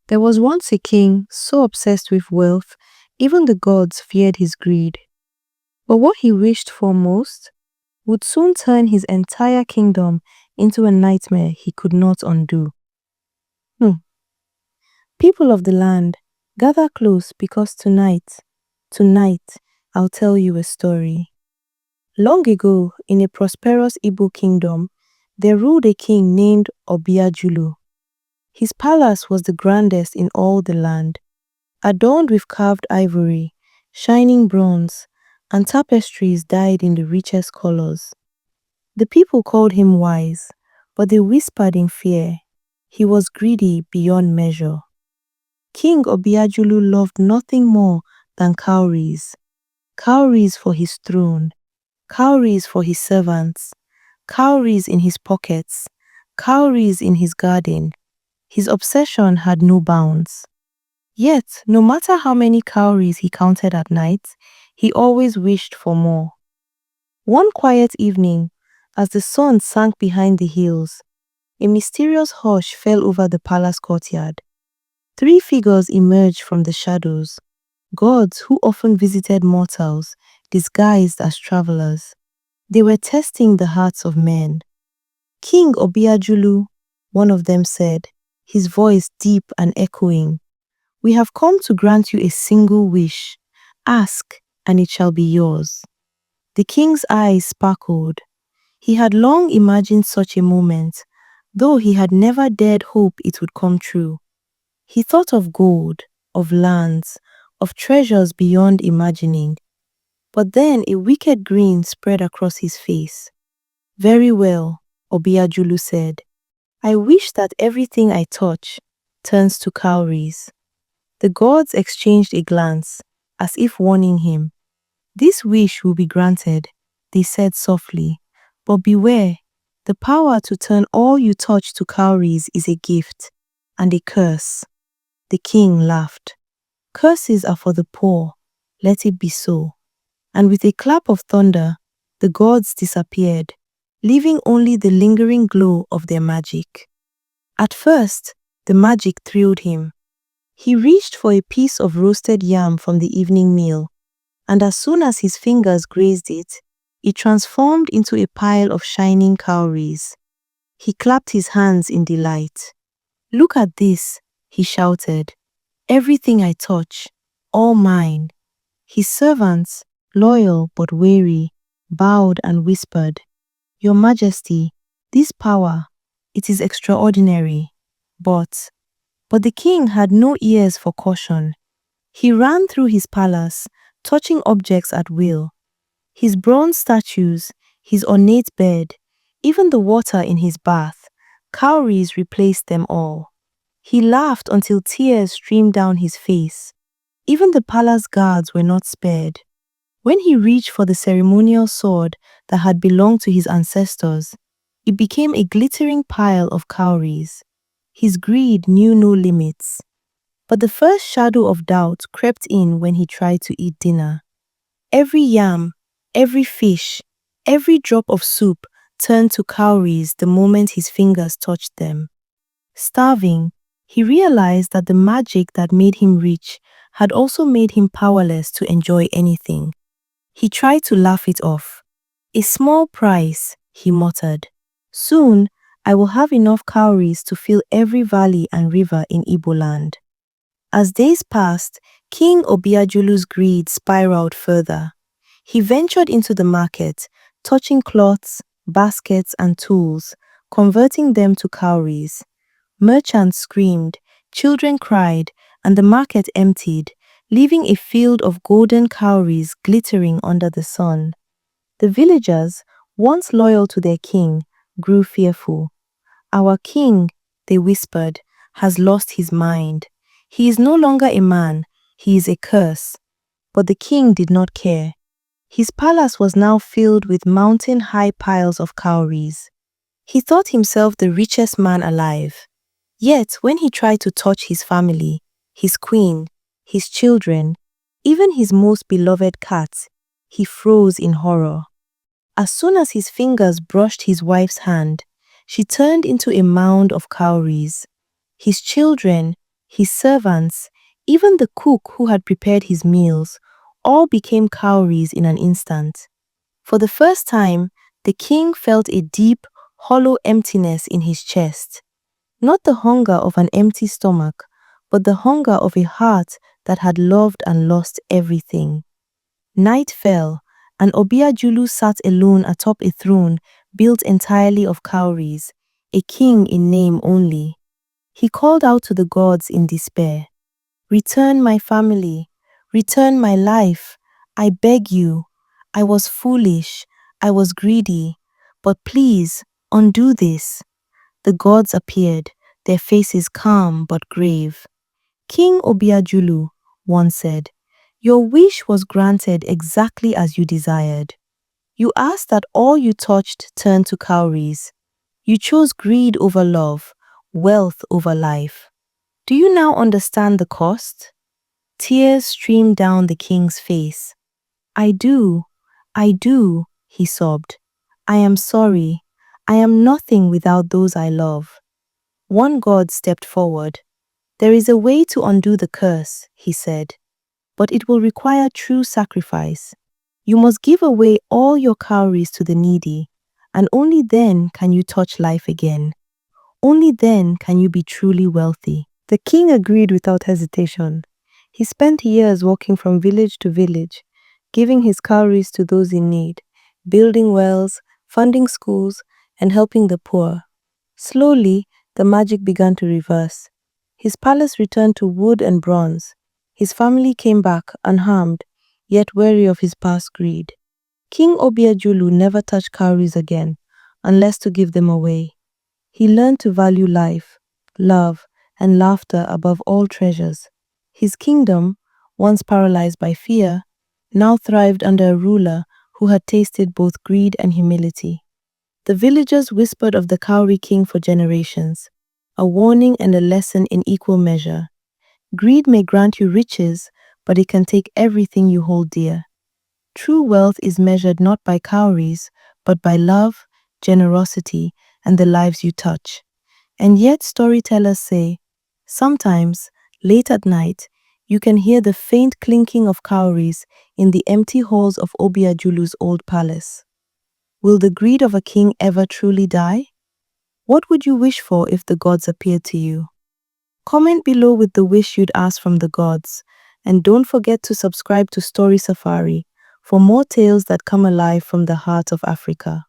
There was once a king so obsessed with wealth, even the gods feared his greed. But what he wished for most would soon turn his entire kingdom into a nightmare he could not undo. Hmm. People of the land, gather close because tonight, I'll tell you a story. Long ago, in a prosperous Igbo kingdom, there ruled a king named Obiajulu. His palace was the grandest in all the land, adorned with carved ivory, shining bronze, and tapestries dyed in the richest colors. The people called him wise, but they whispered in fear. He was greedy beyond measure. King Obiajulu loved nothing more than cowries. Cowries for his throne, cowries for his servants, cowries in his pockets, cowries in his garden. His obsession had no bounds. Yet, no matter how many cowries he counted at night, he always wished for more. One quiet evening, as the sun sank behind the hills, a mysterious hush fell over the palace courtyard. Three figures emerged from the shadows, gods who often visited mortals, disguised as travelers. They were testing the hearts of men. King Obiajulu, one of them said, his voice deep and echoing, "We have come to grant you a single wish. Ask, and it shall be yours." The king's eyes sparkled. He had long imagined such a moment, though he had never dared hope it would come true. He thought of gold, of lands, of treasures beyond imagining. But then a wicked grin spread across his face. "Very well," Obiajulu said. "I wish that everything I touch turns to cowries." The gods exchanged a glance, as if warning him. "This wish will be granted," they said softly. "But beware, the power to turn all you touch to cowries is a gift and a curse." The king laughed. "Curses are for the poor. Let it be so." And with a clap of thunder, the gods disappeared, leaving only the lingering glow of their magic. At first, the magic thrilled him. He reached for a piece of roasted yam from the evening meal, and as soon as his fingers grazed it, it transformed into a pile of shining cowries. He clapped his hands in delight. "Look at this," he shouted. "Everything I touch, all mine." His servants, loyal but wary, bowed and whispered, "Your Majesty, this power, it is extraordinary." But the king had no ears for caution. He ran through his palace, touching objects at will. His bronze statues, his ornate bed, even the water in his bath, cowries replaced them all. He laughed until tears streamed down his face. Even the palace guards were not spared. When he reached for the ceremonial sword that had belonged to his ancestors, it became a glittering pile of cowries. His greed knew no limits. But the first shadow of doubt crept in when he tried to eat dinner. Every yam, every fish, every drop of soup turned to cowries the moment his fingers touched them. Starving, he realized that the magic that made him rich had also made him powerless to enjoy anything. He tried to laugh it off. "A small price," he muttered. "Soon, I will have enough cowries to fill every valley and river in Igbo land." As days passed, King Obiajulu's greed spiraled further. He ventured into the market, touching cloths, baskets, and tools, converting them to cowries. Merchants screamed, children cried, and the market emptied, leaving a field of golden cowries glittering under the sun. The villagers, once loyal to their king, grew fearful. "Our king," they whispered, "has lost his mind. He is no longer a man, he is a curse." But the king did not care. His palace was now filled with mountain-high piles of cowries. He thought himself the richest man alive. Yet, when he tried to touch his family, his queen, his children, even his most beloved cat, he froze in horror. As soon as his fingers brushed his wife's hand, she turned into a mound of cowries. His children, his servants, even the cook who had prepared his meals, all became cowries in an instant. For the first time, the king felt a deep, hollow emptiness in his chest. Not the hunger of an empty stomach, but the hunger of a heart that had loved and lost everything. Night fell, and Obiajulu sat alone atop a throne built entirely of cowries, a king in name only. He called out to the gods in despair, "Return my family, return my life, I beg you. I was foolish, I was greedy, but please undo this." The gods appeared, their faces calm but grave. "King Obiajulu," one said, "your wish was granted exactly as you desired. You asked that all you touched turn to cowries. You chose greed over love, wealth over life. Do you now understand the cost?" Tears streamed down the king's face. I do, he sobbed. "I am sorry. I am nothing without those I love." One god stepped forward. "There is a way to undo the curse," he said, "but it will require true sacrifice. You must give away all your cowries to the needy, and only then can you touch life again. Only then can you be truly wealthy." The king agreed without hesitation. He spent years walking from village to village, giving his cowries to those in need, building wells, funding schools, and helping the poor. Slowly, the magic began to reverse. His palace returned to wood and bronze. His family came back unharmed, yet wary of his past greed. King Obiajulu never touched cowries again, unless to give them away. He learned to value life, love, and laughter above all treasures. His kingdom, once paralyzed by fear, now thrived under a ruler who had tasted both greed and humility. The villagers whispered of the Cowrie King for generations, a warning and a lesson in equal measure. Greed may grant you riches, but it can take everything you hold dear. True wealth is measured not by cowries, but by love, generosity, and the lives you touch. And yet storytellers say, sometimes, late at night, you can hear the faint clinking of cowries in the empty halls of Obiajulu's old palace. Will the greed of a king ever truly die? What would you wish for if the gods appeared to you? Comment below with the wish you'd ask from the gods, and don't forget to subscribe to Story Safari for more tales that come alive from the heart of Africa.